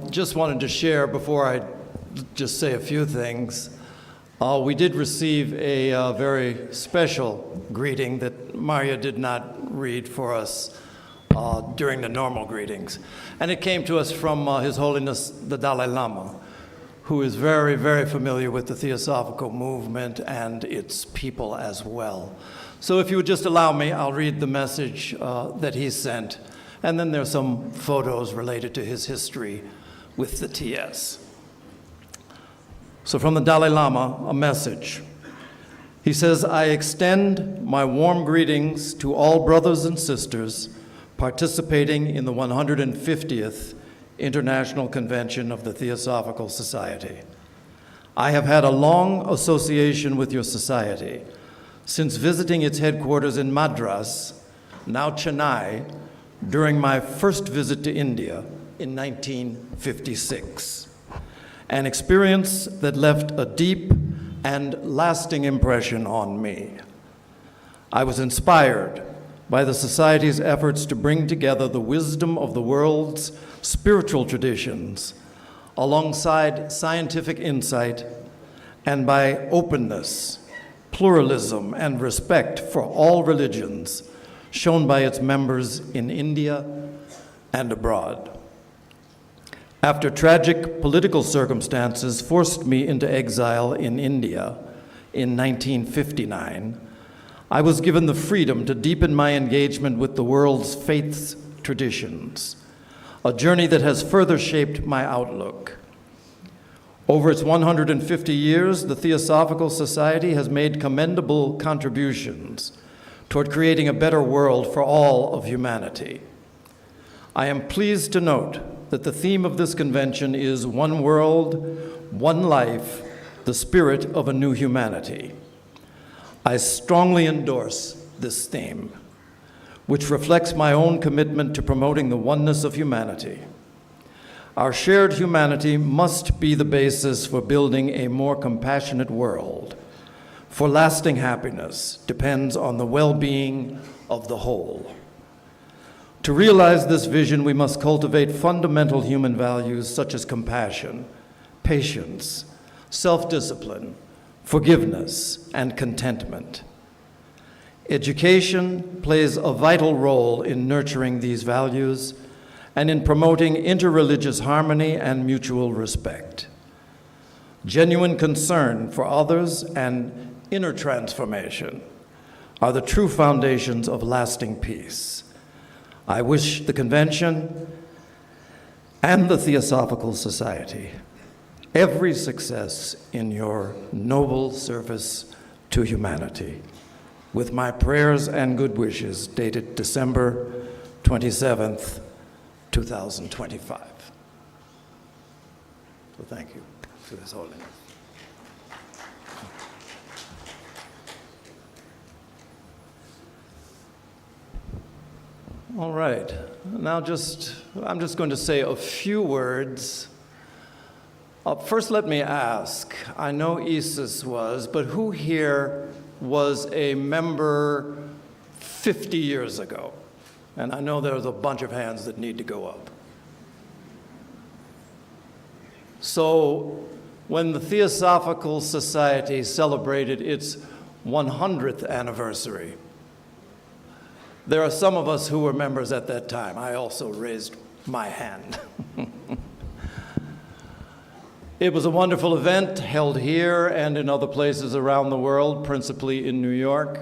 Just wanted to share before I just say a few things. We did receive a very special greeting that Maria did not read for us during the normal greetings. And it came to us from His Holiness the Dalai Lama, who is very, very familiar with the Theosophical movement and its people as well. So if you would just allow me, I'll read the message that he sent, and then there's some photos related to his history with the TS. So from the Dalai Lama, a message. He says, I extend my warm greetings to all brothers and sisters participating in the 150th International Convention of the Theosophical Society. I have had a long association with your society since visiting its headquarters in Madras, now Chennai, during my first visit to India in 1956. An experience that left a deep and lasting impression on me. I was inspired by the Society's efforts to bring together the wisdom of the world's spiritual traditions alongside scientific insight and by openness, pluralism, and respect for all religions shown by its members in India and abroad. After tragic political circumstances forced me into exile in India in 1959, I was given the freedom to deepen my engagement with the world's faith's traditions, a journey that has further shaped my outlook. Over its 150 years, the Theosophical Society has made commendable contributions toward creating a better world for all of humanity. I am pleased to note that the theme of this convention is one world, one life, the spirit of a new humanity. I strongly endorse this theme, which reflects my own commitment to promoting the oneness of humanity. Our shared humanity must be the basis for building a more compassionate world, for lasting happiness depends on the well-being of the whole. To realize this vision, we must cultivate fundamental human values such as compassion, patience, self-discipline, forgiveness, and contentment. Education plays a vital role in nurturing these values and in promoting interreligious harmony and mutual respect. Genuine concern for others and inner transformation are the true foundations of lasting peace. I wish the convention and the Theosophical Society every success in your noble service to humanity. With my prayers and good wishes, dated December 27th, 2025. So thank you to His Holiness. All right, now I'm just going to say a few words. First, let me ask, I know Isis was, but who here was a member 50 years ago? And I know there's a bunch of hands that need to go up. So when the Theosophical Society celebrated its 100th anniversary, there are some of us who were members at that time. I also raised my hand. It was a wonderful event held here and in other places around the world, principally in New York.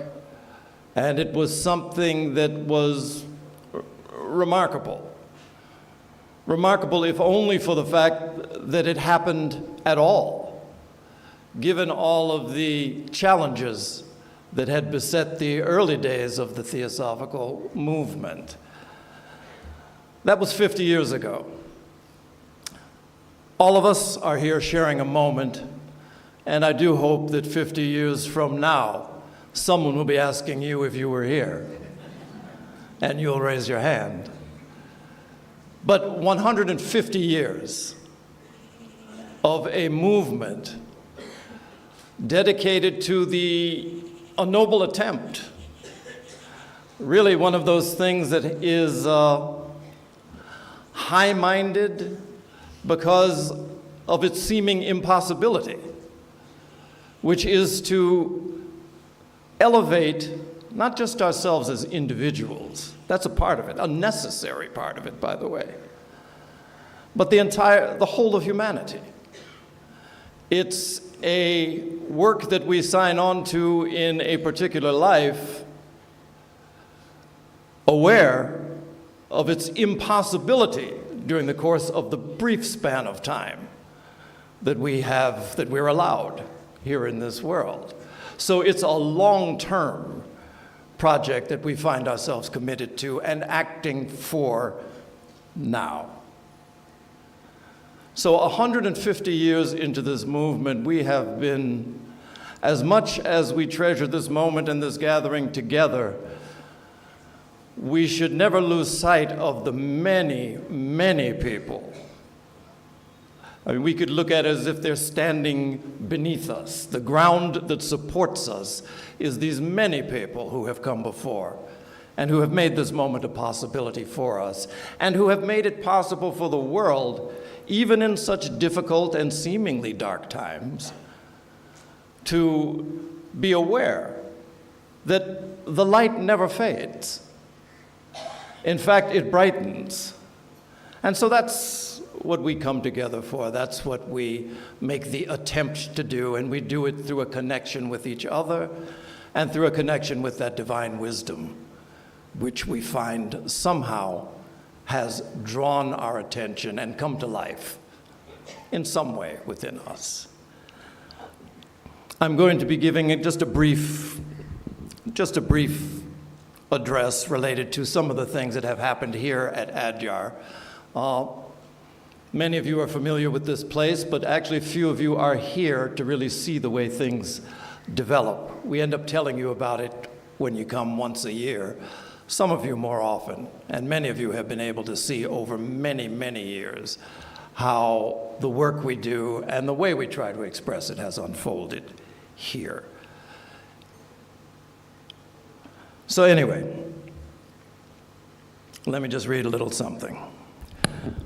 And it was something that was remarkable. Remarkable if only for the fact that it happened at all, given all of the challenges that had beset the early days of the Theosophical movement. That was 50 years ago. All of us are here sharing a moment, and I do hope that 50 years from now, someone will be asking you if you were here, and you'll raise your hand. But 150 years of a movement dedicated to a noble attempt, really one of those things that is high-minded, because of its seeming impossibility, which is to elevate not just ourselves as individuals, that's a part of it, a necessary part of it, by the way, but the whole of humanity. It's a work that we sign on to in a particular life, aware of its impossibility during the course of the brief span of time that we're allowed here in this world. So it's a long-term project that we find ourselves committed to and acting for now. So 150 years into this movement, we have been, as much as we treasure this moment and this gathering together, we should never lose sight of the many, many people. I mean, we could look at it as if they're standing beneath us. The ground that supports us is these many people who have come before and who have made this moment a possibility for us and who have made it possible for the world, even in such difficult and seemingly dark times, to be aware that the light never fades. In fact, it brightens. And so that's what we come together for. That's what we make the attempt to do, and we do it through a connection with each other and through a connection with that divine wisdom, which we find somehow has drawn our attention and come to life in some way within us. I'm going to be giving just a brief address related to some of the things that have happened here at Adyar. Many of you are familiar with this place, but actually few of you are here to really see the way things develop. We end up telling you about it when you come once a year, some of you more often, and many of you have been able to see over many, many years how the work we do and the way we try to express it has unfolded here. So anyway, let me just read a little something.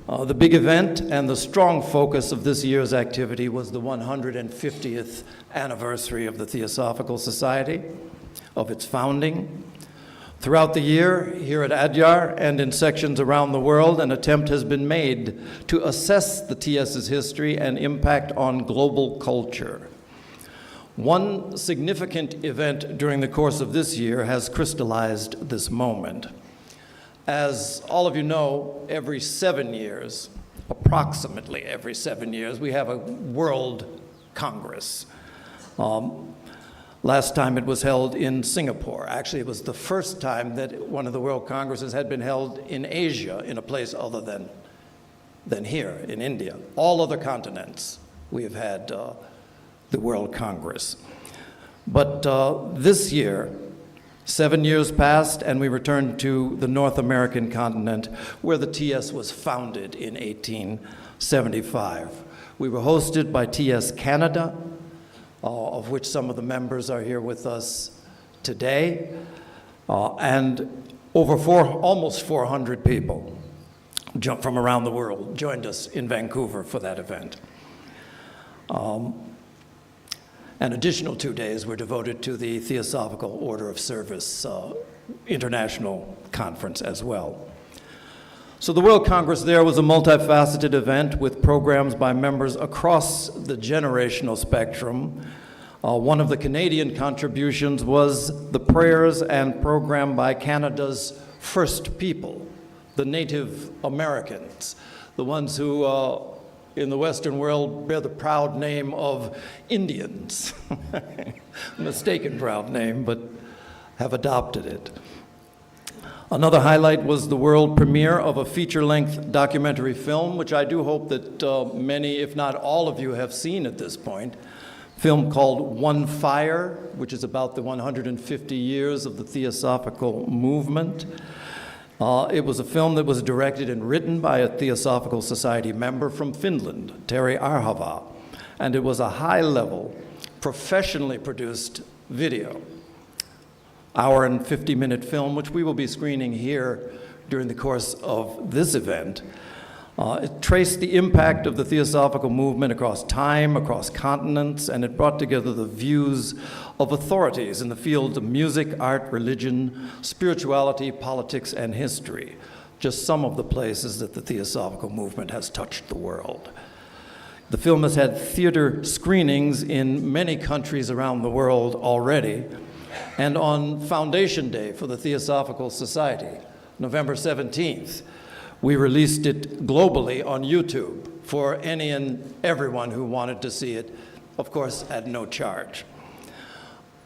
The big event and the strong focus of this year's activity was the 150th anniversary of the Theosophical Society, of its founding. Throughout the year, here at Adyar and in sections around the world, an attempt has been made to assess the TS's history and impact on global culture. One significant event during the course of this year has crystallized this moment. As all of you know, every 7 years, approximately every 7 years, we have a World Congress. Last time it was held in Singapore. Actually, it was the first time that one of the World Congresses had been held in Asia, in a place other than here in India. All other continents, we have had the World Congress. But this year, 7 years passed, and we returned to the North American continent, where the TS was founded in 1875. We were hosted by TS Canada, of which some of the members are here with us today, and almost 400 people from around the world joined us in Vancouver for that event. An additional 2 days were devoted to the Theosophical Order of Service International Conference as well. So the World Congress there was a multifaceted event with programs by members across the generational spectrum. One of the Canadian contributions was the prayers and program by Canada's first people, the Native Americans, the ones who in the Western world bear the proud name of Indians. Mistaken proud name, but have adopted it. Another highlight was the world premiere of a feature-length documentary film, which I do hope that many, if not all of you, have seen at this point. A film called One Fire, which is about the 150 years of the Theosophical movement. It was a film that was directed and written by a Theosophical Society member from Finland, Terry Arhava, and it was a high-level, professionally produced video. Hour and 50-minute film, which we will be screening here during the course of this event. It traced the impact of the Theosophical movement across time, across continents, and it brought together the views of authorities in the fields of music, art, religion, spirituality, politics, and history. Just some of the places that the Theosophical movement has touched the world. The film has had theater screenings in many countries around the world already, and on Foundation Day for the Theosophical Society, November 17th, we released it globally on YouTube for any and everyone who wanted to see it, of course, at no charge.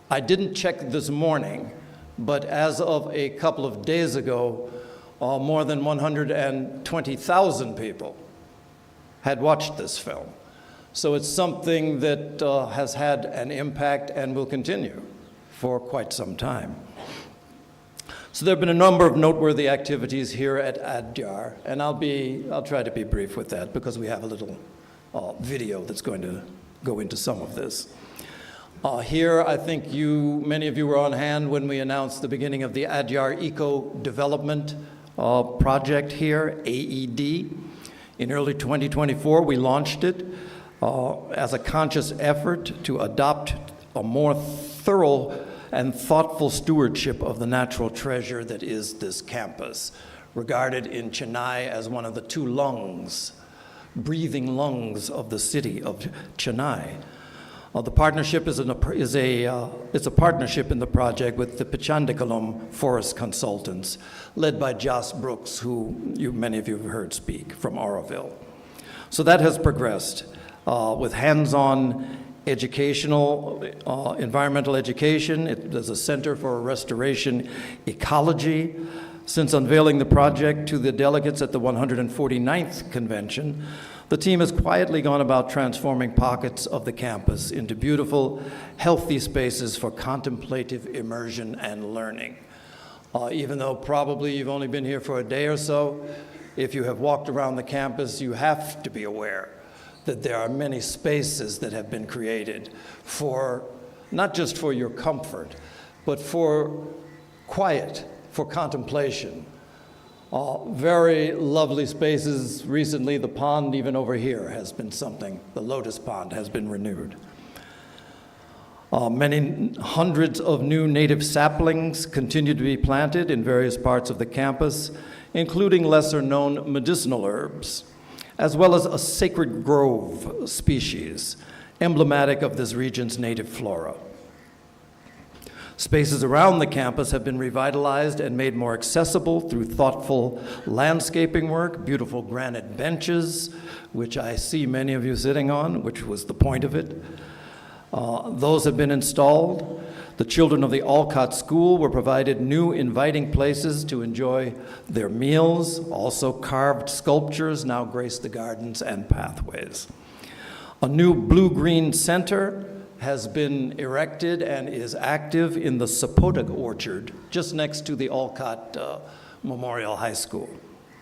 I didn't check this morning, but as of a couple of days ago, more than 120,000 people had watched this film. So it's something that has had an impact and will continue for quite some time. So there have been a number of noteworthy activities here at Adyar, and I'll try to be brief with that because we have a little video that's going to go into some of this. Here, I think many of you were on hand when we announced the beginning of the Adyar Eco Development Project here, AED. In early 2024, we launched it as a conscious effort to adopt a more thorough and thoughtful stewardship of the natural treasure that is this campus, regarded in Chennai as one of the two lungs, breathing lungs of the city of Chennai. The partnership is a partnership in the project with the Pichandikalam Forest Consultants, led by Joss Brooks, who many of you have heard speak from Oroville. So that has progressed with hands-on educational, environmental education. There's a Center for Restoration Ecology. Since unveiling the project to the delegates at the 149th convention, the team has quietly gone about transforming pockets of the campus into beautiful, healthy spaces for contemplative immersion and learning. Even though probably you've only been here for a day or so, if you have walked around the campus, you have to be aware that there are many spaces that have been created for, not just for your comfort, but for quiet, for contemplation. Very lovely spaces. Recently, the pond even over here has been something. The lotus pond has been renewed. Many hundreds of new native saplings continue to be planted in various parts of the campus, including lesser-known medicinal herbs, as well as a sacred grove species, emblematic of this region's native flora. Spaces around the campus have been revitalized and made more accessible through thoughtful landscaping work, beautiful granite benches, which I see many of you sitting on, which was the point of it. Those have been installed. The children of the Alcott School were provided new inviting places to enjoy their meals. Also, carved sculptures now grace the gardens and pathways. A new blue-green center has been erected and is active in the Sapota Orchard, just next to the Alcott Memorial High School,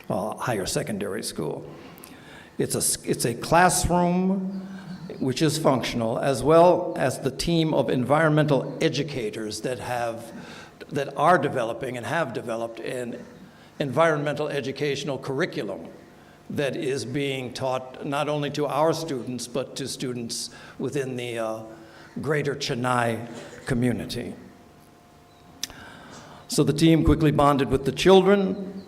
higher secondary school. It's a classroom which is functional, as well as the team of environmental educators that are developing and have developed an environmental educational curriculum that is being taught not only to our students, but to students within the greater Chennai community. So the team quickly bonded with the children,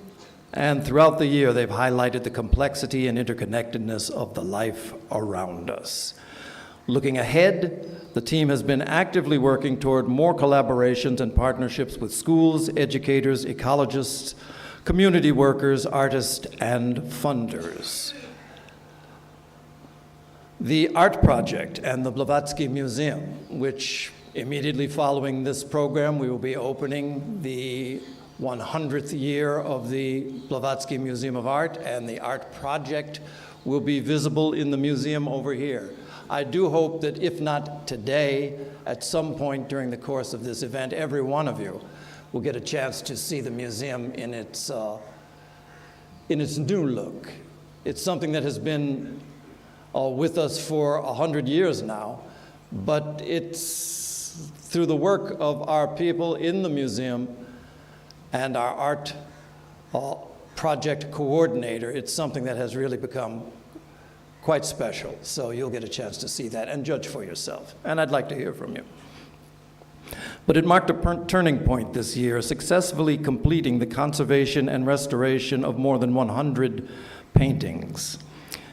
and throughout the year they've highlighted the complexity and interconnectedness of the life around us. Looking ahead, the team has been actively working toward more collaborations and partnerships with schools, educators, ecologists, community workers, artists, and funders. The art project and the Blavatsky Museum, which immediately following this program, we will be opening the 100th year of the Blavatsky Museum of Art, and the art project will be visible in the museum over here. I do hope that if not today, at some point during the course of this event, every one of you will get a chance to see the museum in its new look. It's something that has been with us for 100 years now, but it's through the work of our people in the museum and our art project coordinator, it's something that has really become quite special. So you'll get a chance to see that and judge for yourself. And I'd like to hear from you. But it marked a turning point this year, successfully completing the conservation and restoration of more than 100 paintings.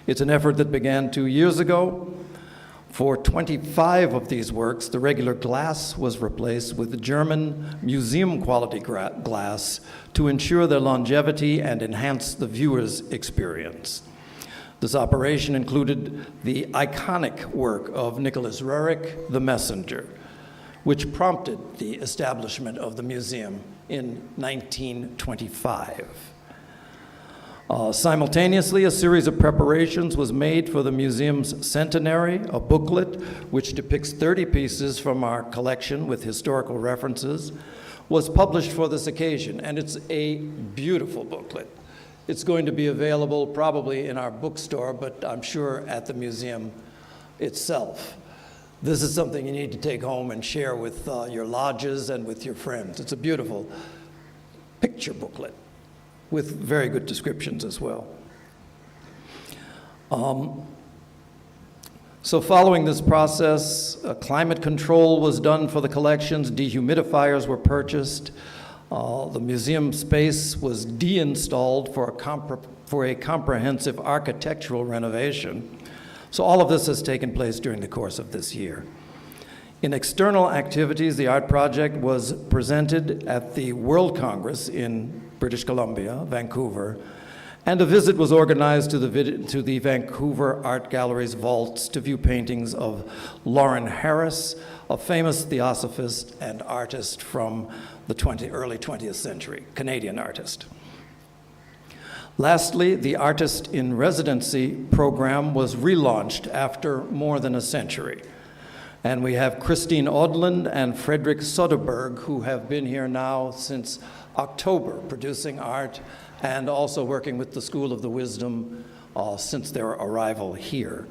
It's an effort that began 2 years ago. For 25 of these works, the regular glass was replaced with German museum-quality glass to ensure their longevity and enhance the viewer's experience. This operation included the iconic work of Nicholas Roerich, The Messenger, which prompted the establishment of the museum in 1925. Simultaneously, a series of preparations was made for the museum's centenary, a booklet which depicts 30 pieces from our collection with historical references, was published for this occasion, and it's a beautiful booklet. It's going to be available probably in our bookstore, but I'm sure at the museum itself. This is something you need to take home and share with your lodges and with your friends. It's a beautiful picture booklet with very good descriptions as well. So following this process, climate control was done for the collections, dehumidifiers were purchased, the museum space was deinstalled for a comprehensive architectural renovation. So all of this has taken place during the course of this year. In external activities, the art project was presented at the World Congress in British Columbia, Vancouver, and a visit was organized to the Vancouver Art Gallery's vaults to view paintings of Lauren Harris, a famous theosophist and artist from the early 20th century, Canadian artist. Lastly, the Artist in Residency program was relaunched after more than a century. And we have Christine Odland and Frederick Soderberg, who have been here now since October, producing art and also working with the School of the Wisdom since their arrival here.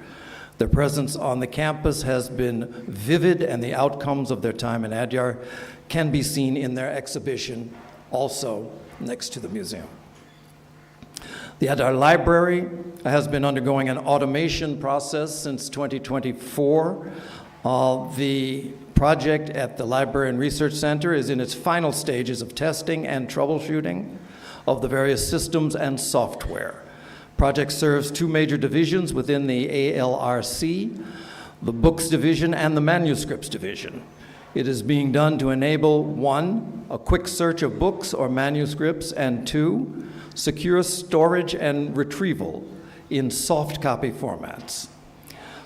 Their presence on the campus has been vivid, and the outcomes of their time in Adyar can be seen in their exhibition also next to the museum. The Adyar Library has been undergoing an automation process since 2024. The project at the Library and Research Center is in its final stages of testing and troubleshooting of the various systems and software. Project serves two major divisions within the ALRC, the Books Division and the Manuscripts Division. It is being done to enable, 1, a quick search of books or manuscripts, and 2, secure storage and retrieval in soft copy formats.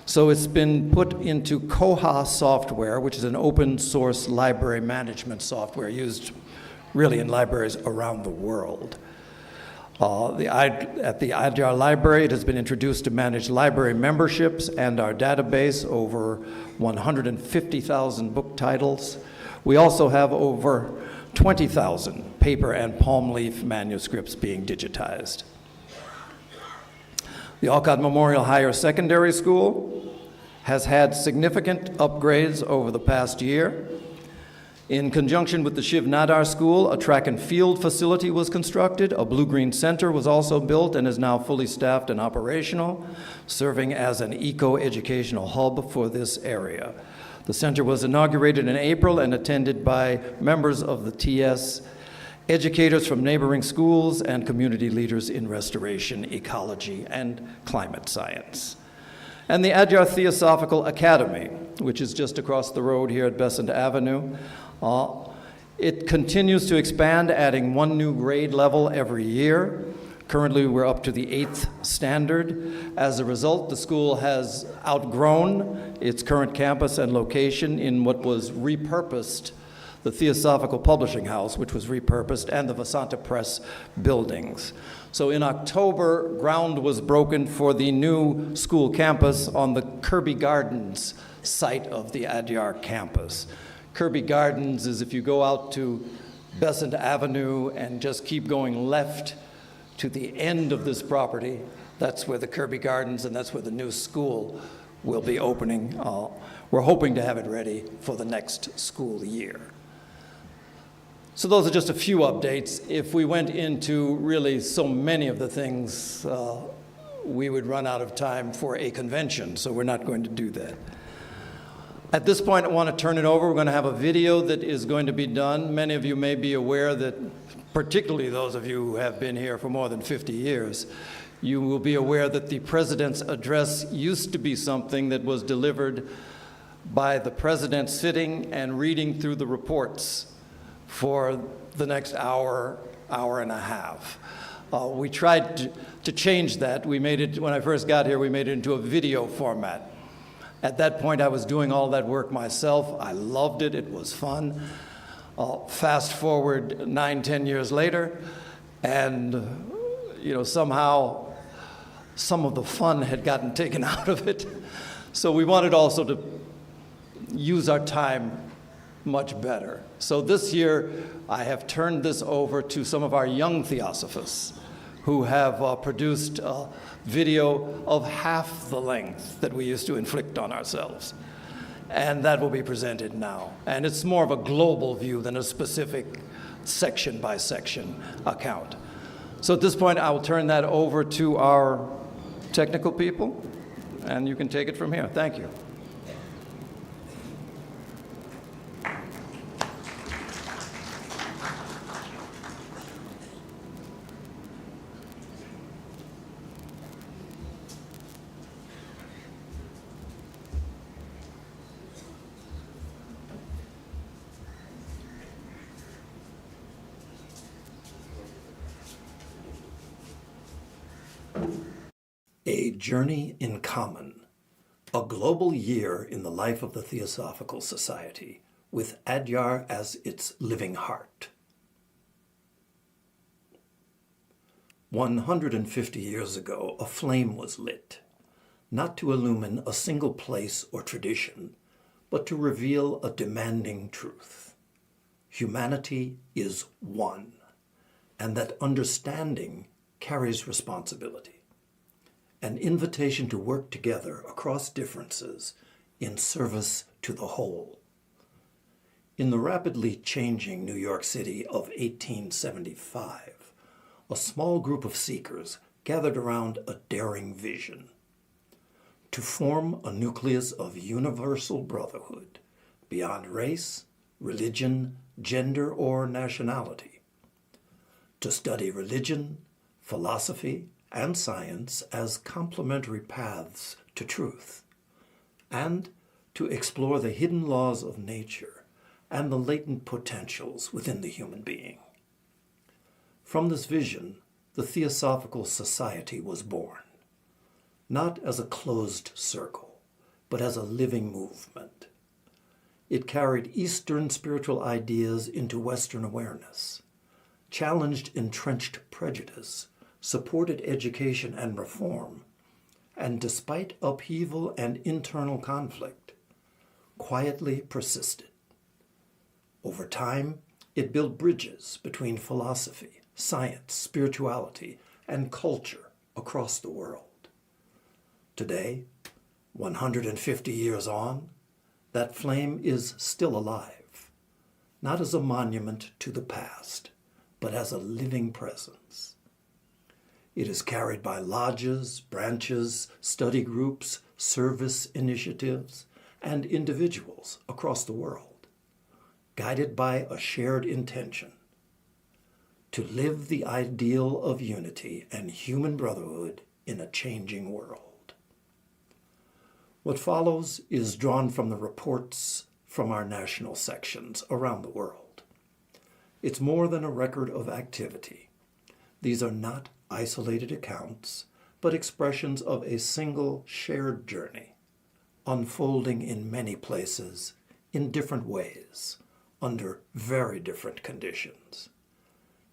So it's been put into Koha software, which is an open source library management software used really in libraries around the world. At the Adyar Library, it has been introduced to manage library memberships and our database, over 150,000 book titles. We also have over 20,000 paper and palm leaf manuscripts being digitized. The Alcott Memorial Higher Secondary School has had significant upgrades over the past year. In conjunction with the Shiv Nadar School, a track and field facility was constructed. A blue-green center was also built and is now fully staffed and operational, serving as an eco-educational hub for this area. The center was inaugurated in April and attended by members of the TS, educators from neighboring schools, and community leaders in restoration, ecology, and climate science. And the Adyar Theosophical Academy, which is just across the road here at Besant Avenue, it continues to expand, adding one new grade level every year. Currently, we're up to the 8th standard. As a result, the school has outgrown its current campus and location in what was repurposed, the Theosophical Publishing House, which was repurposed, and the Vasanta Press buildings. So in October, ground was broken for the new school campus on the Kirby Gardens site of the Adyar campus. Kirby Gardens is if you go out to Besant Avenue and just keep going left to the end of this property, that's where the Kirby Gardens and that's where the new school will be opening. We're hoping to have it ready for the next school year. So those are just a few updates. If we went into really so many of the things, we would run out of time for a convention, so we're not going to do that. At this point, I want to turn it over. We're going to have a video that is going to be done. Many of you may be aware that, particularly those of you who have been here for more than 50 years, you will be aware that the president's address used to be something that was delivered by the president sitting and reading through the reports for the next hour, hour and a half. We tried to change that. We made it, when I first got here, we made it into a video format. At that point, I was doing all that work myself. I loved it. It was fun. Fast forward 9, 10 years later, and somehow some of the fun had gotten taken out of it. So we wanted also to use our time much better. So this year, I have turned this over to some of our young Theosophists who have produced a video of half the length that we used to inflict on ourselves. And that will be presented now. And it's more of a global view than a specific section by section account. So at this point, I will turn that over to our technical people, and you can take it from here. Thank you. A Journey in Common, a global year in the life of the Theosophical Society, with Adyar as its living heart. 150 years ago, a flame was lit, not to illumine a single place or tradition, but to reveal a demanding truth. Humanity is one, and that understanding carries responsibility. An invitation to work together across differences in service to the whole. In the rapidly changing New York City of 1875, a small group of seekers gathered around a daring vision: to form a nucleus of universal brotherhood beyond race, religion, gender, or nationality. To study religion, philosophy, and science as complementary paths to truth, and to explore the hidden laws of nature and the latent potentials within the human being. From this vision, the Theosophical Society was born, not as a closed circle, but as a living movement. It carried Eastern spiritual ideas into Western awareness, challenged entrenched prejudice, supported education and reform, and despite upheaval and internal conflict, quietly persisted. Over time, it built bridges between philosophy, science, spirituality, and culture across the world. Today, 150 years on, that flame is still alive, not as a monument to the past, but as a living presence. It is carried by lodges, branches, study groups, service initiatives, and individuals across the world, guided by a shared intention: to live the ideal of unity and human brotherhood in a changing world. What follows is drawn from the reports from our national sections around the world. It's more than a record of activity. These are not isolated accounts, but expressions of a single shared journey, unfolding in many places, in different ways, under very different conditions,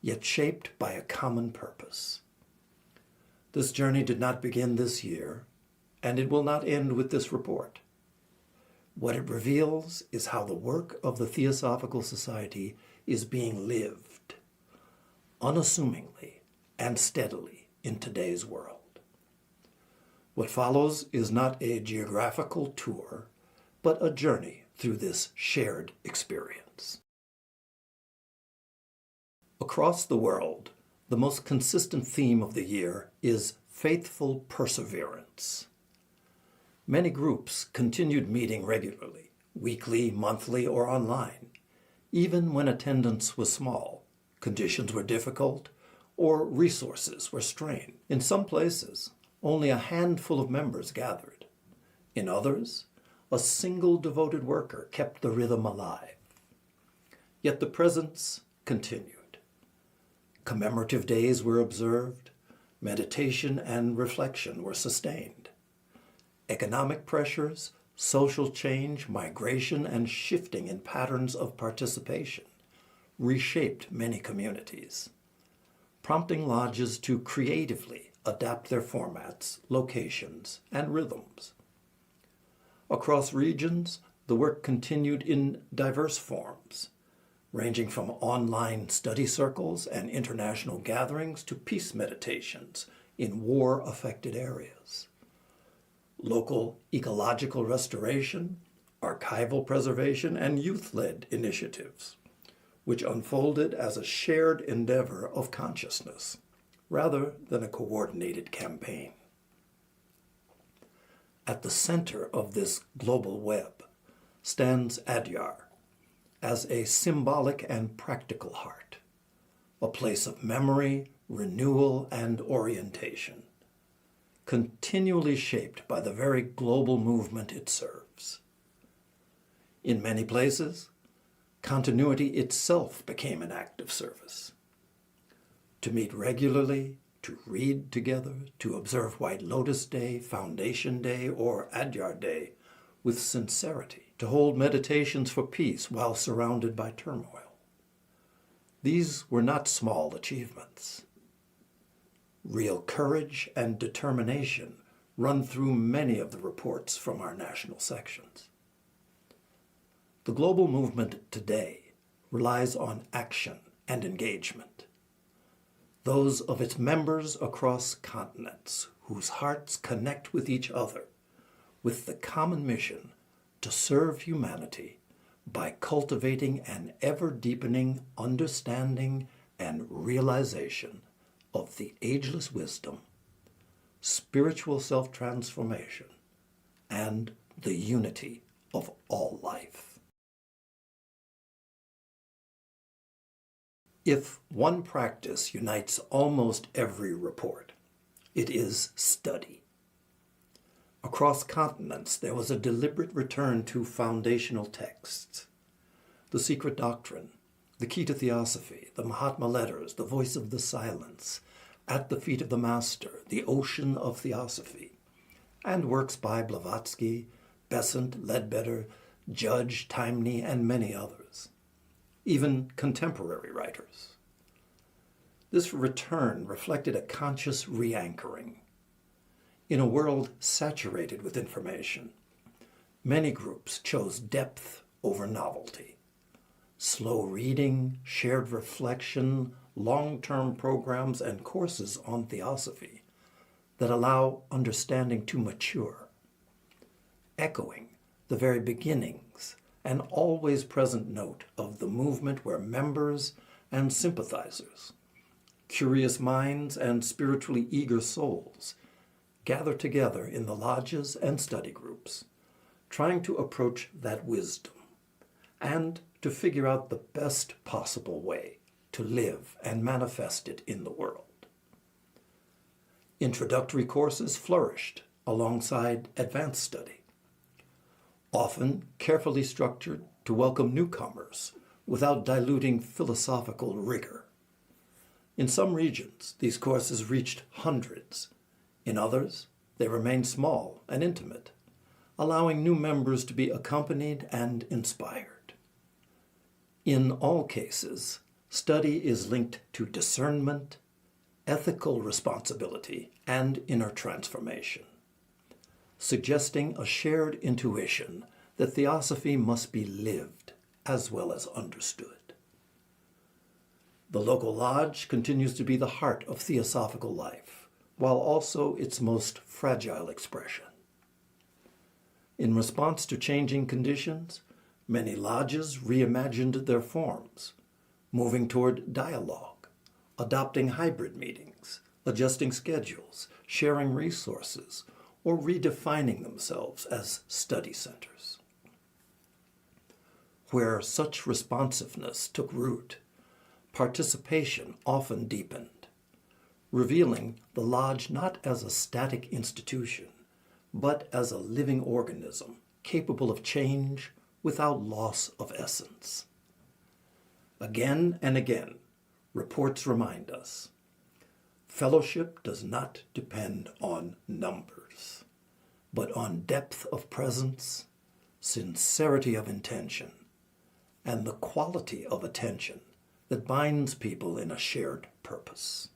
yet shaped by a common purpose. This journey did not begin this year, and it will not end with this report. What it reveals is how the work of the Theosophical Society is being lived, unassumingly and steadily in today's world. What follows is not a geographical tour, but a journey through this shared experience. Across the world, the most consistent theme of the year is faithful perseverance. Many groups continued meeting regularly, weekly, monthly, or online, even when attendance was small, conditions were difficult, or resources were strained. In some places, only a handful of members gathered. In others, a single devoted worker kept the rhythm alive. Yet the presence continued. Commemorative days were observed, meditation and reflection were sustained. Economic pressures, social change, migration, and shifting in patterns of participation reshaped many communities, prompting lodges to creatively adapt their formats, locations, and rhythms. Across regions, the work continued in diverse forms, ranging from online study circles and international gatherings to peace meditations in war-affected areas. Local ecological restoration, archival preservation, and youth-led initiatives, which unfolded as a shared endeavor of consciousness, rather than a coordinated campaign. At the center of this global web stands Adyar, as a symbolic and practical heart, a place of memory, renewal, and orientation, continually shaped by the very global movement it serves. In many places, continuity itself became an act of service. To meet regularly, to read together, to observe White Lotus Day, Foundation Day, or Adyar Day with sincerity, to hold meditations for peace while surrounded by turmoil. These were not small achievements. Real courage and determination run through many of the reports from our national sections. The global movement today relies on action and engagement. Those of its members across continents whose hearts connect with each other with the common mission to serve humanity by cultivating an ever-deepening understanding and realization of the ageless wisdom, spiritual self-transformation, and the unity of all life. If one practice unites almost every report, it is study. Across continents, there was a deliberate return to foundational texts. The Secret Doctrine, the Key to Theosophy, the Mahatma Letters, the Voice of the Silence, At the Feet of the Master, the Ocean of Theosophy, and works by Blavatsky, Besant, Ledbetter, Judge, Taimni, and many others, even contemporary writers. This return reflected a conscious re-anchoring. In a world saturated with information, many groups chose depth over novelty. Slow reading, shared reflection, long-term programs, and courses on theosophy that allow understanding to mature, echoing the very beginnings and always present note of the movement where members and sympathizers, curious minds and spiritually eager souls gather together in the lodges and study groups, trying to approach that wisdom and to figure out the best possible way to live and manifest it in the world. Introductory courses flourished alongside advanced study, often carefully structured to welcome newcomers without diluting philosophical rigor. In some regions, these courses reached hundreds. In others, they remained small and intimate, allowing new members to be accompanied and inspired. In all cases, study is linked to discernment, ethical responsibility, and inner transformation, suggesting a shared intuition that theosophy must be lived as well as understood. The local lodge continues to be the heart of theosophical life, while also its most fragile expression. In response to changing conditions, many lodges reimagined their forms, moving toward dialogue, adopting hybrid meetings, adjusting schedules, sharing resources, or redefining themselves as study centers. Where such responsiveness took root, participation often deepened, revealing the lodge not as a static institution, but as a living organism capable of change without loss of essence. Again and again, reports remind us, fellowship does not depend on numbers, but on depth of presence, sincerity of intention, and the quality of attention that binds people in a shared purpose.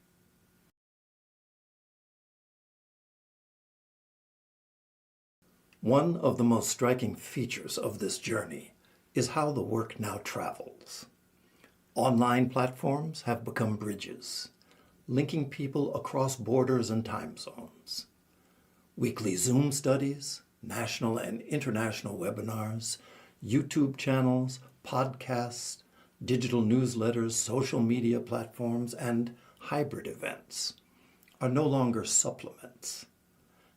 One of the most striking features of this journey is how the work now travels. Online platforms have become bridges, linking people across borders and time zones. Weekly Zoom studies, national and international webinars, YouTube channels, podcasts, digital newsletters, social media platforms, and hybrid events are no longer supplements.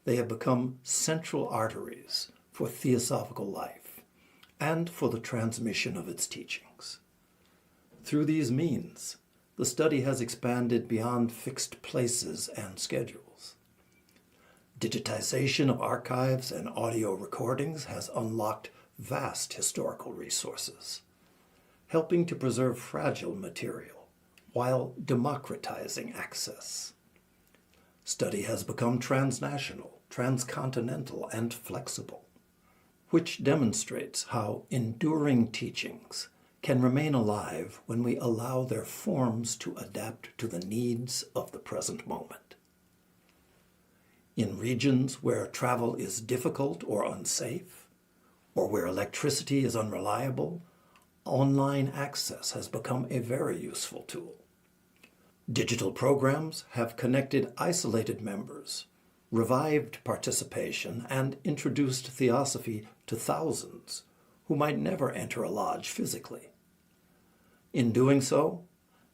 They have become central arteries for theosophical life and for the transmission of its teachings. Through these means, the study has expanded beyond fixed places and schedules. Digitization of archives and audio recordings has unlocked vast historical resources, helping to preserve fragile material while democratizing access. Study has become transnational, transcontinental, and flexible, which demonstrates how enduring teachings can remain alive when we allow their forms to adapt to the needs of the present moment. In regions where travel is difficult or unsafe, or where electricity is unreliable, online access has become a very useful tool. Digital programs have connected isolated members, revived participation, and introduced theosophy to thousands who might never enter a lodge physically. In doing so,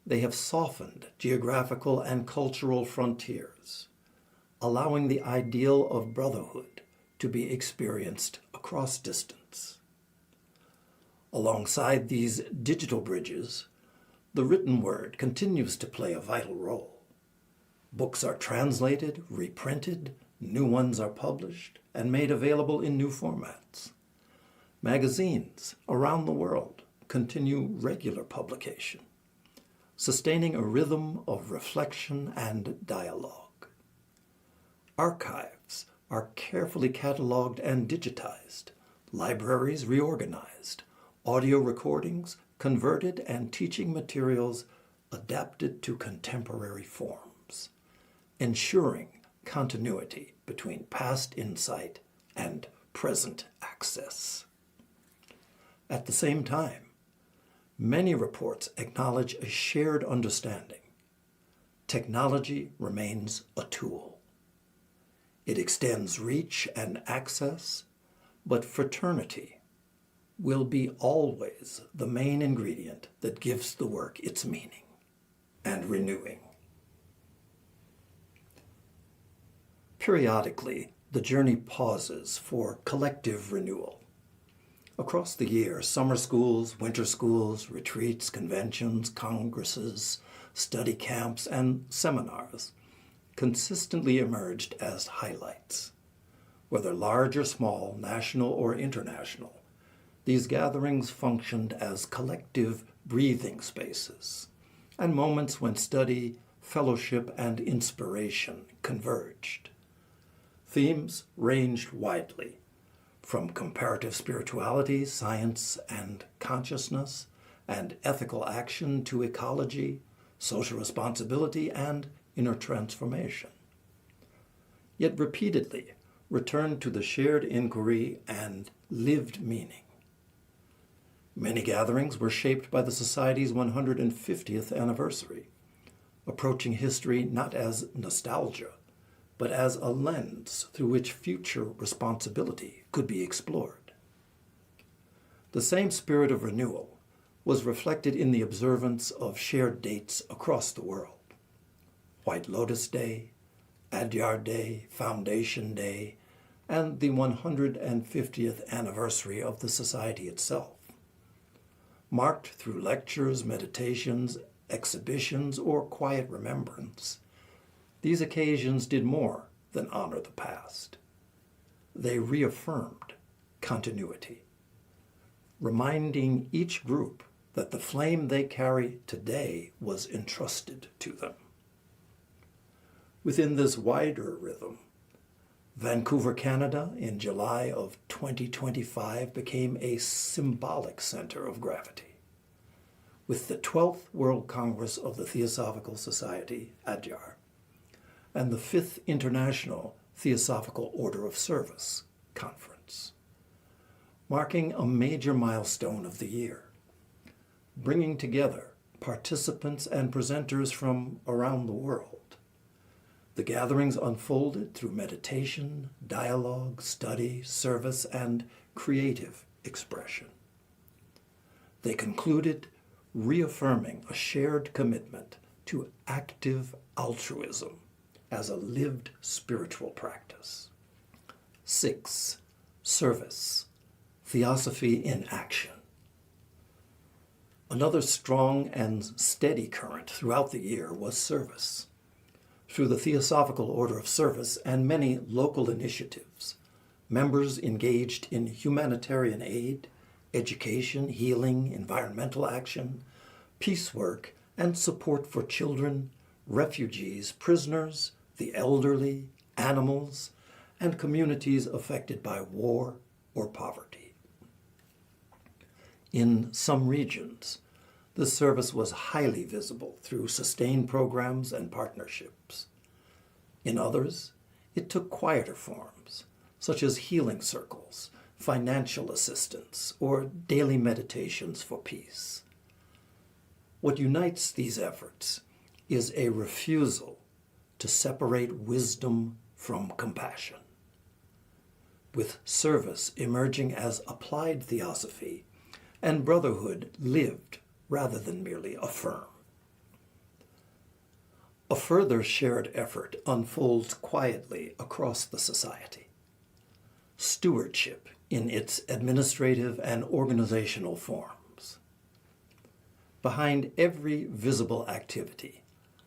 they have softened geographical and cultural frontiers, allowing the ideal of brotherhood to be experienced across distance. Alongside these digital bridges, the written word continues to play a vital role. Books are translated, reprinted, new ones are published, and made available in new formats. Magazines around the world continue regular publication, sustaining a rhythm of reflection and dialogue. Archives are carefully cataloged and digitized, libraries reorganized, audio recordings converted, and teaching materials adapted to contemporary forms, ensuring continuity between past insight and present access. At the same time, many reports acknowledge a shared understanding. Technology remains a tool. It extends reach and access, but fraternity will be always the main ingredient that gives the work its meaning and renewing. Periodically, the journey pauses for collective renewal. Across the year, summer schools, winter schools, retreats, conventions, congresses, study camps, and seminars consistently emerged as highlights. Whether large or small, national or international, these gatherings functioned as collective breathing spaces and moments when study, fellowship, and inspiration converged. Themes ranged widely, from comparative spirituality, science and consciousness, and ethical action to ecology, social responsibility, and inner transformation. Yet repeatedly returned to the shared inquiry and lived meaning. Many gatherings were shaped by the Society's 150th anniversary, approaching history not as nostalgia, but as a lens through which future responsibility could be explored. The same spirit of renewal was reflected in the observance of shared dates across the world. White Lotus Day, Adyar Day, Foundation Day, and the 150th anniversary of the society itself. Marked through lectures, meditations, exhibitions, or quiet remembrance, these occasions did more than honor the past. They reaffirmed continuity, reminding each group that the flame they carry today was entrusted to them. Within this wider rhythm, Vancouver, Canada, in July of 2025 became a symbolic center of gravity. With the 12th World Congress of the Theosophical Society, Adyar, and the 5th International Theosophical Order of Service Conference, marking a major milestone of the year, bringing together participants and presenters from around the world. The gatherings unfolded through meditation, dialogue, study, service, and creative expression. They concluded reaffirming a shared commitment to active altruism as a lived spiritual practice. 6. Service, Theosophy in Action. Another strong and steady current throughout the year was service. Through the Theosophical Order of Service and many local initiatives, members engaged in humanitarian aid, education, healing, environmental action, peace work, and support for children, refugees, prisoners, the elderly, animals, and communities affected by war or poverty. In some regions, this service was highly visible through sustained programs and partnerships. In others, it took quieter forms, such as healing circles, financial assistance, or daily meditations for peace. What unites these efforts is a refusal to separate wisdom from compassion, with service emerging as applied theosophy and brotherhood lived rather than merely affirm. A further shared effort unfolds quietly across the society. Stewardship in its administrative and organizational forms. Behind every visible activity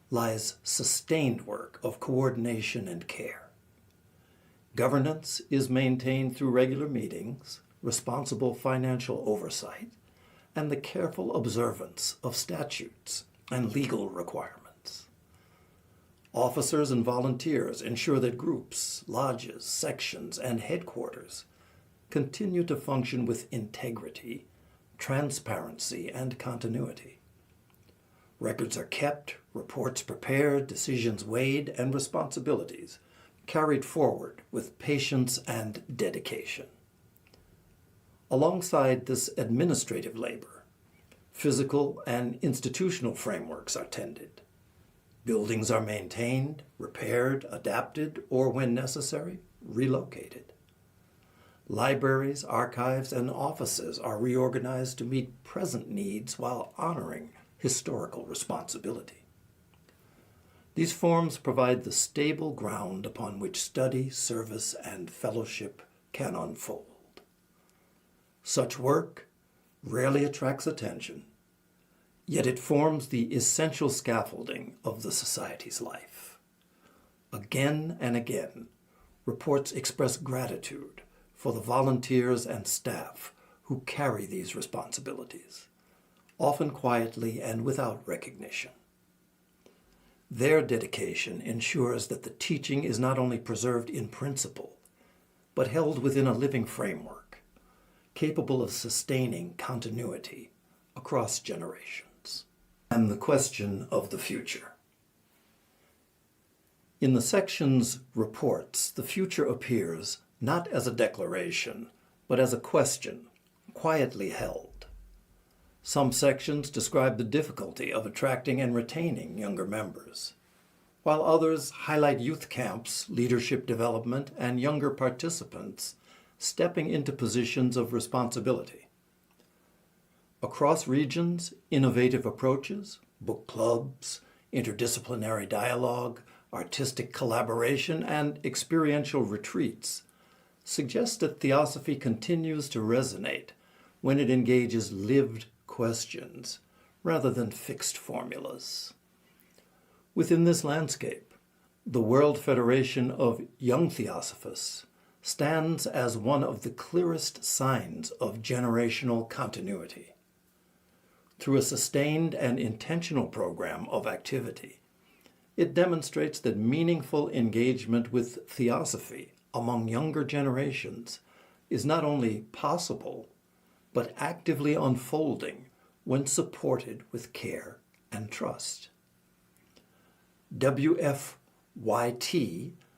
lies sustained work of coordination and care. Governance is maintained through regular meetings, responsible financial oversight, and the careful observance of statutes and legal requirements. Officers and volunteers ensure that groups, lodges, sections, and headquarters continue to function with integrity, transparency, and continuity. Records are kept, reports prepared, decisions weighed, and responsibilities carried forward with patience and dedication. Alongside this administrative labor, physical and institutional frameworks are tended. Buildings are maintained, repaired, adapted, or when necessary, relocated. Libraries, archives, and offices are reorganized to meet present needs while honoring historical responsibility. These forms provide the stable ground upon which study, service, and fellowship can unfold. Such work rarely attracts attention, yet it forms the essential scaffolding of the society's life. Again and again, reports express gratitude for the volunteers and staff who carry these responsibilities, often quietly and without recognition. Their dedication ensures that the teaching is not only preserved in principle, but held within a living framework, capable of sustaining continuity across generations. And the question of the future. In the section's reports, the future appears not as a declaration, but as a question, quietly held. Some sections describe the difficulty of attracting and retaining younger members, while others highlight youth camps, leadership development, and younger participants stepping into positions of responsibility. Across regions, innovative approaches, book clubs, interdisciplinary dialogue, artistic collaboration, and experiential retreats suggest that Theosophy continues to resonate when it engages lived questions rather than fixed formulas. Within this landscape, the World Federation of Young Theosophists stands as one of the clearest signs of generational continuity. Through a sustained and intentional program of activity, it demonstrates that meaningful engagement with Theosophy among younger generations is not only possible, but actively unfolding when supported with care and trust. WFYT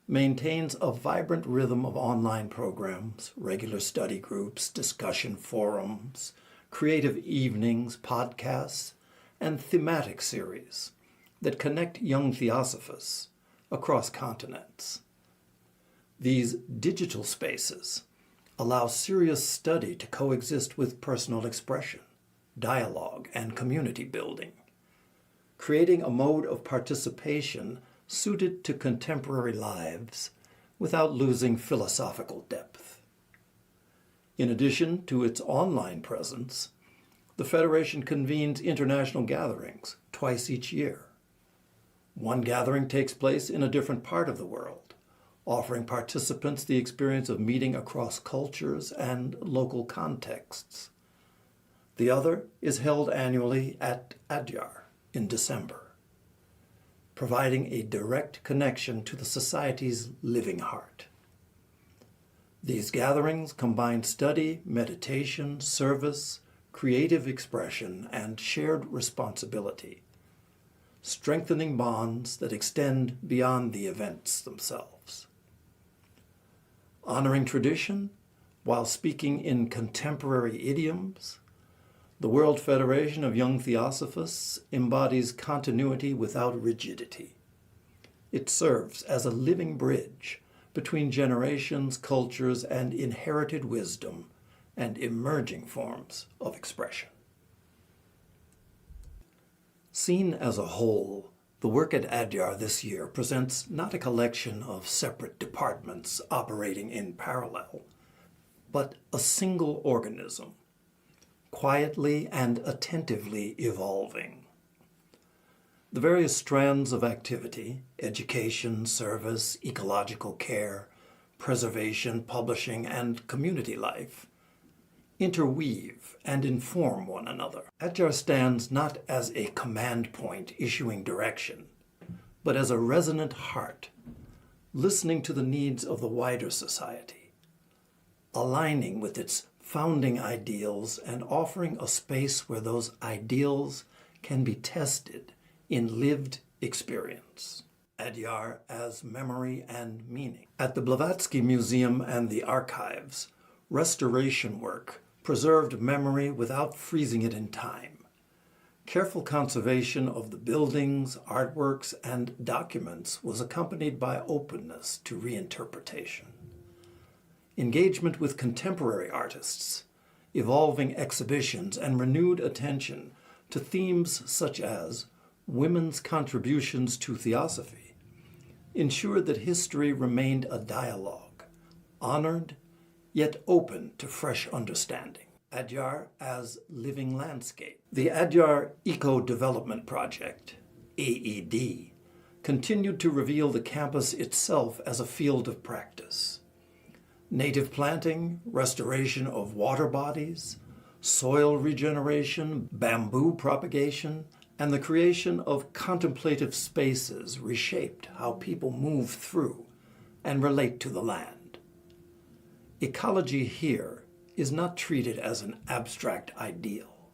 maintains a vibrant rhythm of online programs, regular study groups, discussion forums, creative evenings, podcasts, and thematic series that connect young Theosophists across continents. These digital spaces allow serious study to coexist with personal expression, dialogue, and community building, creating a mode of participation suited to contemporary lives without losing philosophical depth. In addition to its online presence, the Federation convenes international gatherings twice each year. One gathering takes place in a different part of the world, offering participants the experience of meeting across cultures and local contexts. The other is held annually at Adyar in December, providing a direct connection to the Society's living heart. These gatherings combine study, meditation, service, creative expression, and shared responsibility, strengthening bonds that extend beyond the events themselves. Honoring tradition while speaking in contemporary idioms, the World Federation of Young Theosophists embodies continuity without rigidity. It serves as a living bridge between generations, cultures, and inherited wisdom and emerging forms of expression. Seen as a whole, the work at Adyar this year presents not a collection of separate departments operating in parallel, but a single organism, quietly and attentively evolving. The various strands of activity, education, service, ecological care, preservation, publishing, and community life, interweave and inform one another. Adyar stands not as a command point issuing direction, but as a resonant heart, listening to the needs of the wider society, aligning with its founding ideals and offering a space where those ideals can be tested in lived experience. Adyar as memory and meaning. At the Blavatsky Museum and the Archives, restoration work preserved memory without freezing it in time. Careful conservation of the buildings, artworks, and documents was accompanied by openness to reinterpretation. Engagement with contemporary artists, evolving exhibitions, and renewed attention to themes such as women's contributions to Theosophy ensured that history remained a dialogue, honored yet open to fresh understanding. Adyar as living landscape. The Adyar Eco-Development Project, AED, continued to reveal the campus itself as a field of practice. Native planting, restoration of water bodies, soil regeneration, bamboo propagation, and the creation of contemplative spaces reshaped how people move through and relate to the land. Ecology here is not treated as an abstract ideal,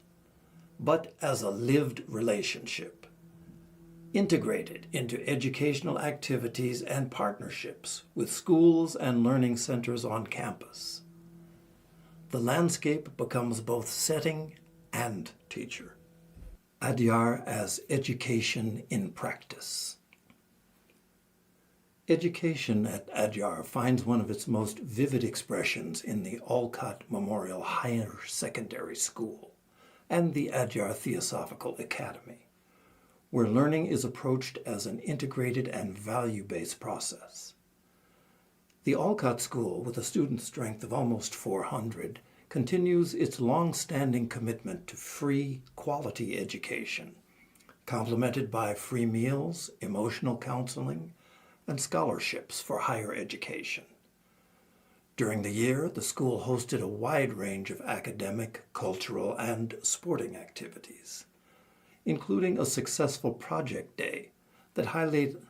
but as a lived relationship, integrated into educational activities and partnerships with schools and learning centers on campus. The landscape becomes both setting and teacher. Adyar as education in practice. Education at Adyar finds one of its most vivid expressions in the Olcott Memorial Higher Secondary School, and the Adyar Theosophical Academy, where learning is approached as an integrated and value-based process. The Olcott School, with a student strength of almost 400, continues its long-standing commitment to free, quality education, complemented by free meals, emotional counseling, and scholarships for higher education. During the year, the school hosted a wide range of academic, cultural, and sporting activities, including a successful project day that highlighted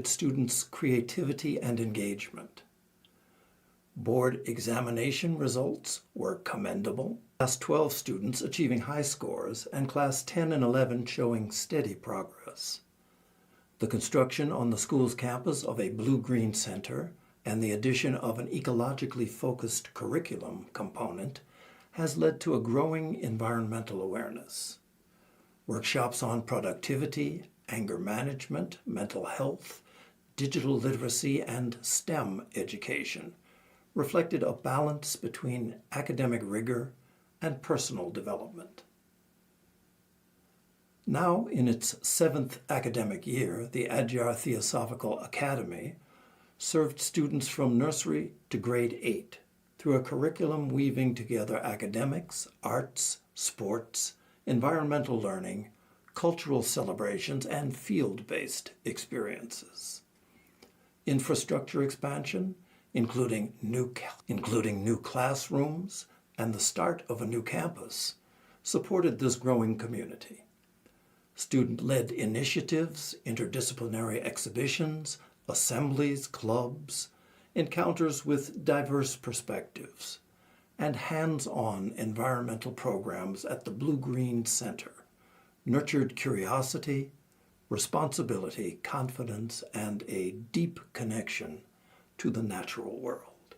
students' creativity and engagement. Board examination results were commendable. Class 12 students achieving high scores and Class 10 and 11 showing steady progress. The construction on the school's campus of a blue-green center and the addition of an ecologically focused curriculum component has led to a growing environmental awareness. Workshops on productivity, anger management, mental health, digital literacy, and STEM education reflected a balance between academic rigor and personal development. Now, in its 7th academic year, the Adyar Theosophical Academy served students from nursery to grade 8 through a curriculum weaving together academics, arts, sports, environmental learning, cultural celebrations, and field-based experiences. Infrastructure expansion, including new classrooms and the start of a new campus, supported this growing community. Student-led initiatives, interdisciplinary exhibitions, assemblies, clubs, encounters with diverse perspectives, and hands-on environmental programs at the Blue-Green Center nurtured curiosity, responsibility, confidence, and a deep connection to the natural world,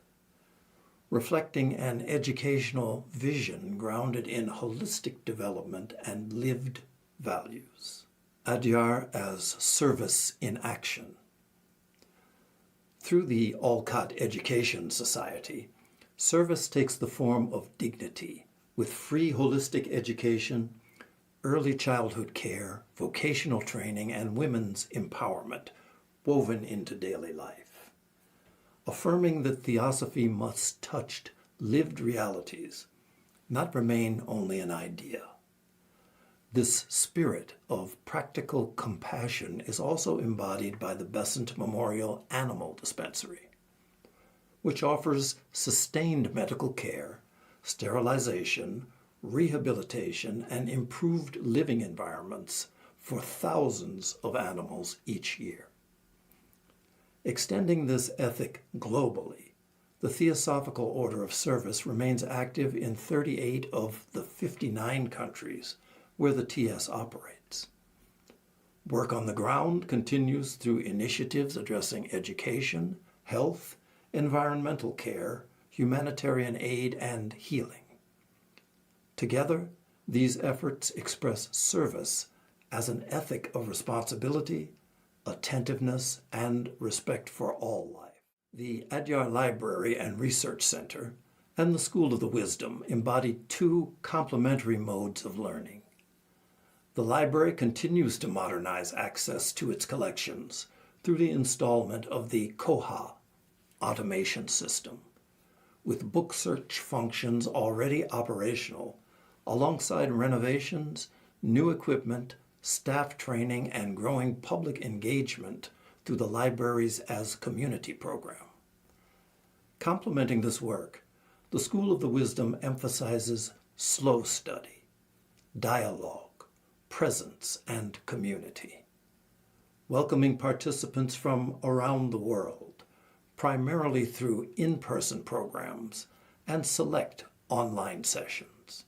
reflecting an educational vision grounded in holistic development and lived values. Adyar as service in action. Through the Olcott Education Society, service takes the form of dignity, with free holistic education, early childhood care, vocational training, and women's empowerment woven into daily life. Affirming that theosophy must touch lived realities, not remain only an idea. This spirit of practical compassion is also embodied by the Besant Memorial Animal Dispensary, which offers sustained medical care, sterilization, rehabilitation, and improved living environments for thousands of animals each year. Extending this ethic globally, the Theosophical Order of Service remains active in 38 of the 59 countries where the TS operates. Work on the ground continues through initiatives addressing education, health, environmental care, humanitarian aid, and healing. Together, these efforts express service as an ethic of responsibility, attentiveness, and respect for all life. The Adyar Library and Research Center and the School of the Wisdom embody two complementary modes of learning. The library continues to modernize access to its collections through the installment of the Koha automation system, with book search functions already operational, alongside renovations, new equipment, staff training, and growing public engagement through the libraries as community program. Complementing this work, the School of the Wisdom emphasizes slow study, dialogue, presence, and community, welcoming participants from around the world, primarily through in-person programs and select online sessions.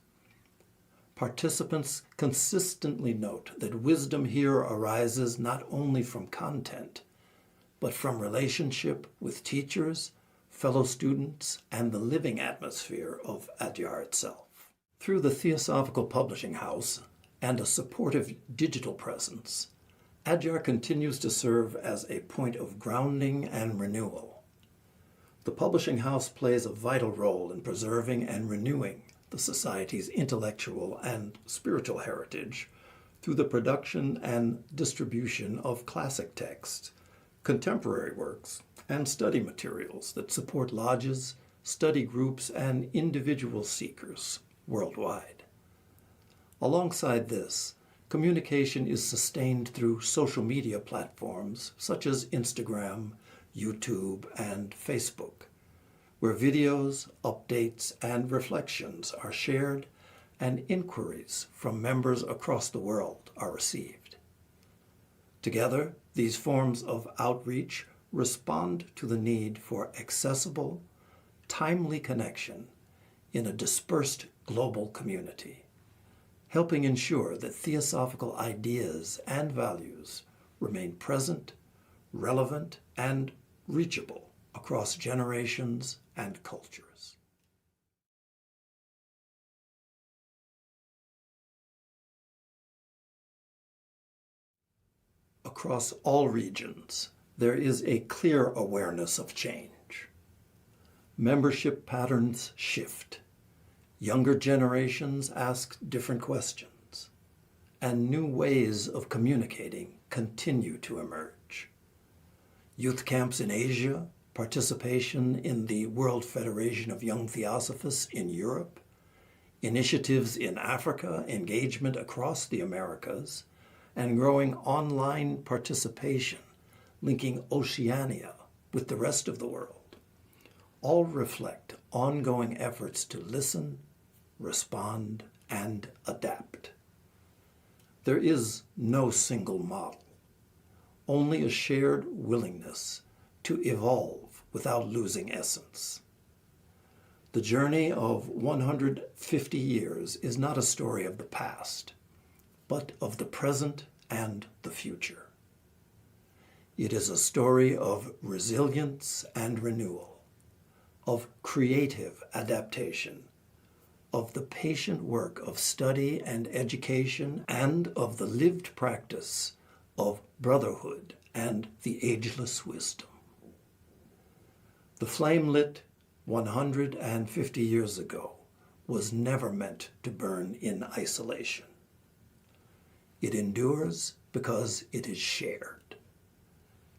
Participants consistently note that wisdom here arises not only from content, but from relationship with teachers, fellow students, and the living atmosphere of Adyar itself. Through the Theosophical Publishing House and a supportive digital presence, Adyar continues to serve as a point of grounding and renewal. The publishing house plays a vital role in preserving and renewing the Society's intellectual and spiritual heritage through the production and distribution of classic texts, contemporary works, and study materials that support lodges, study groups, and individual seekers worldwide. Alongside this, communication is sustained through social media platforms such as Instagram, YouTube, and Facebook, where videos, updates, and reflections are shared and inquiries from members across the world are received. Together, these forms of outreach respond to the need for accessible, timely connection in a dispersed global community, helping ensure that theosophical ideas and values remain present, relevant, and reachable across generations and cultures. Across all regions, there is a clear awareness of change. Membership patterns shift. Younger generations ask different questions, and new ways of communicating continue to emerge. Youth camps in Asia, participation in the World Federation of Young Theosophists in Europe, initiatives in Africa, engagement across the Americas, and growing online participation linking Oceania with the rest of the world, all reflect ongoing efforts to listen, respond, and adapt. There is no single model, only a shared willingness to evolve without losing essence. The journey of 150 years is not a story of the past, but of the present and the future. It is a story of resilience and renewal, of creative adaptation, of the patient work of study and education, and of the lived practice of brotherhood and the ageless wisdom. The flame lit 150 years ago was never meant to burn in isolation. It endures because it is shared,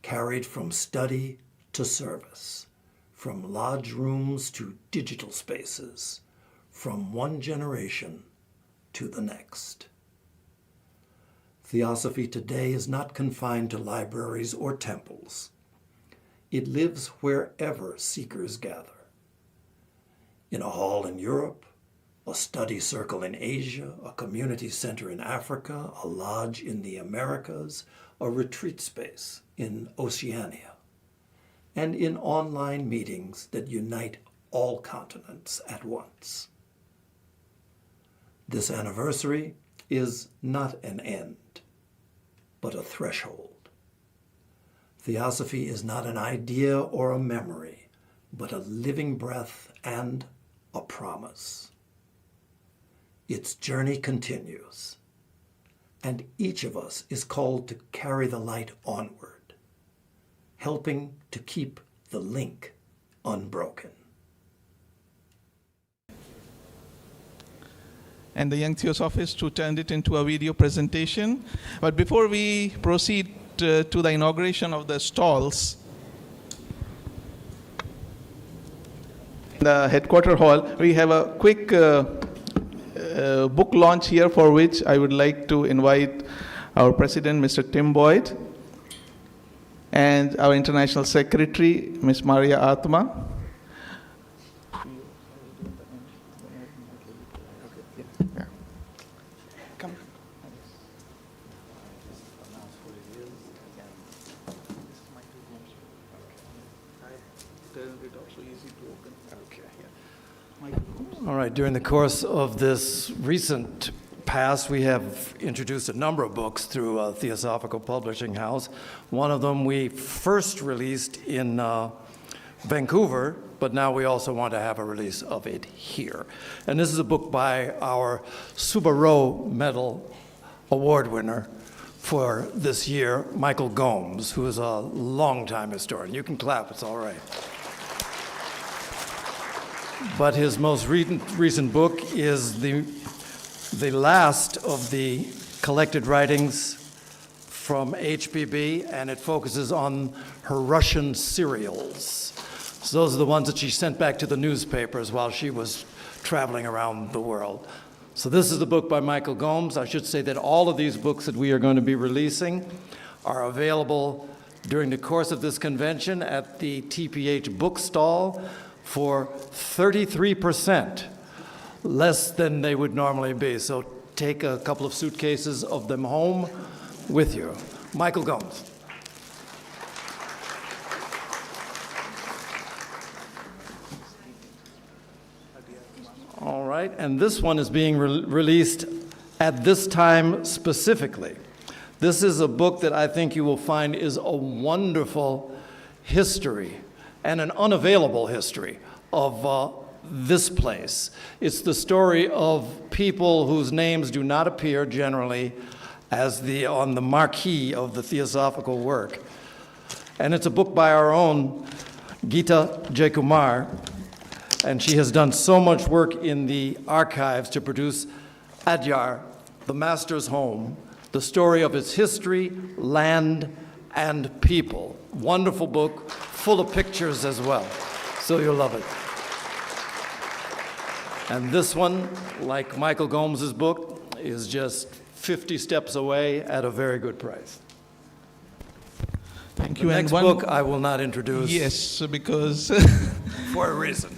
carried from study to service, from lodge rooms to digital spaces, from one generation to the next. Theosophy today is not confined to libraries or temples. It lives wherever seekers gather. In a hall in Europe, a study circle in Asia, a community center in Africa, a lodge in the Americas, a retreat space in Oceania, and in online meetings that unite all continents at once. This anniversary is not an end, but a threshold. Theosophy is not an idea or a memory, but a living breath and a promise. Its journey continues, and each of us is called to carry the light onward, helping to keep the link unbroken. And the young Theosophists who turned it into a video presentation. But before we proceed to the inauguration of the stalls, in the headquarter hall, we have a quick book launch here, for which I would like to invite our president, Mr. Tim Boyd, and our international secretary, Ms. Maria Atma. All right, during the course of this recent past, we have introduced a number of books through Theosophical Publishing House. One of them we first released in Vancouver, but now we also want to have a release of it here. And this is a book by our Subba Row Medal Award winner for this year, Michael Gomes, who is a longtime historian. You can clap, it's all right. but his most recent book is the last of the collected writings from HPB, and it focuses on her Russian serials. So those are the ones that she sent back to the newspapers while she was traveling around the world. So this is the book by Michael Gomes. I should say that all of these books that we are going to be releasing are available during the course of this convention at the TPH book stall for 33% less than they would normally be. So take a couple of suitcases of them home with you. Michael Gomes. All right, and this one is being released at this time specifically. This is a book that I think you will find is a wonderful history and an unavailable history of this place. It's the story of people whose names do not appear generally as on the marquee of the Theosophical work. And it's a book by our own Geetha Jaikumar, and she has done so much work in the archives to produce Adyar, the Master's home, the story of its history, land, and people. Wonderful book, full of pictures as well, so you'll love it. And this one, like Michael Gomes' book, is just 50 steps away at a very good price. Thank you. The next book I will not introduce. Yes, because for a reason.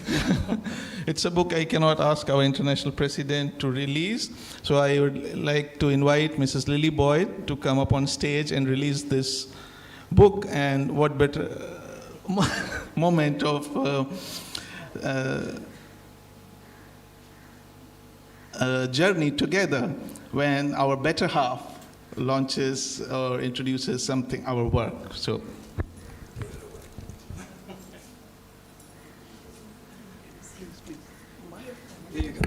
it's a book I cannot ask our international president to release. So I would like to invite Mrs. Lily Boyd to come up on stage and release this book. And what better moment of journey together when our better half launches or introduces something, our work. So. Here you go.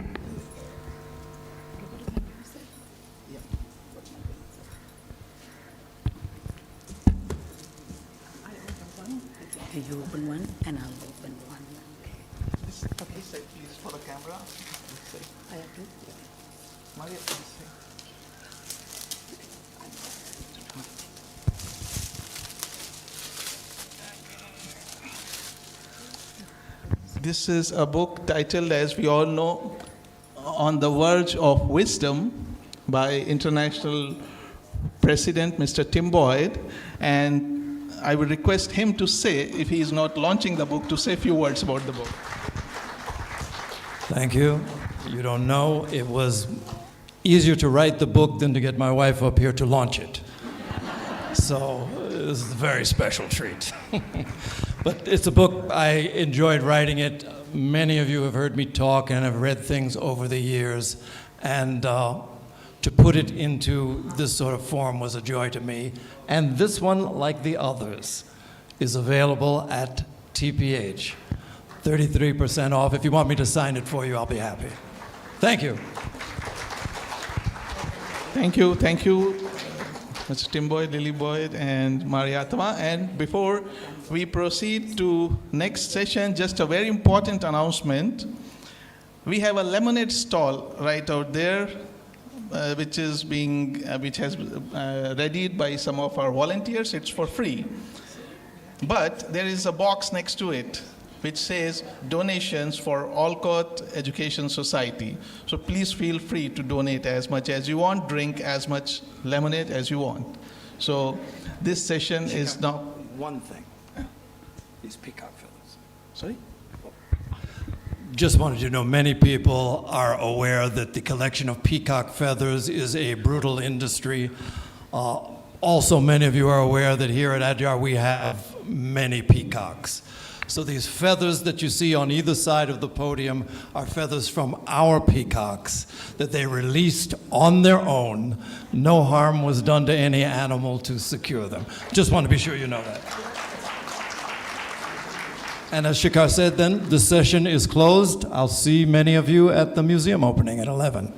You open one and I'll open one. Okay. This side, please, for the camera. I have to. Maria, please say. This is a book titled, as we all know, On the Verge of Wisdom by International President Mr. Tim Boyd. And I would request him to say, if he is not launching the book, to say a few words about the book. Thank you. You don't know, it was easier to write the book than to get my wife up here to launch it. So this is a very special treat. But it's a book, I enjoyed writing it. Many of you have heard me talk and have read things over the years. And to put it into this sort of form was a joy to me. And this one, like the others, is available at TPH. 33% off. If you want me to sign it for you, I'll be happy. Thank you. Thank you. Thank you, Mr. Tim Boyd, Lily Boyd, and Mariatama. And before we proceed to next session, just a very important announcement. We have a lemonade stall right out there, which has readied by some of our volunteers. It's for free. But there is a box next to it which says donations for Alcott Education Society. So please feel free to donate as much as you want, drink as much lemonade as you want. So this session is now... One thing. These peacock feathers. Sorry? Just wanted you to know, many people are aware that the collection of peacock feathers is a brutal industry. Also, many of you are aware that here at Adyar we have many peacocks. So these feathers that you see on either side of the podium are feathers from our peacocks that they released on their own. No harm was done to any animal to secure them. Just want to be sure you know that. And as Shikar said then, the session is closed. I'll see many of you at the museum opening at 11.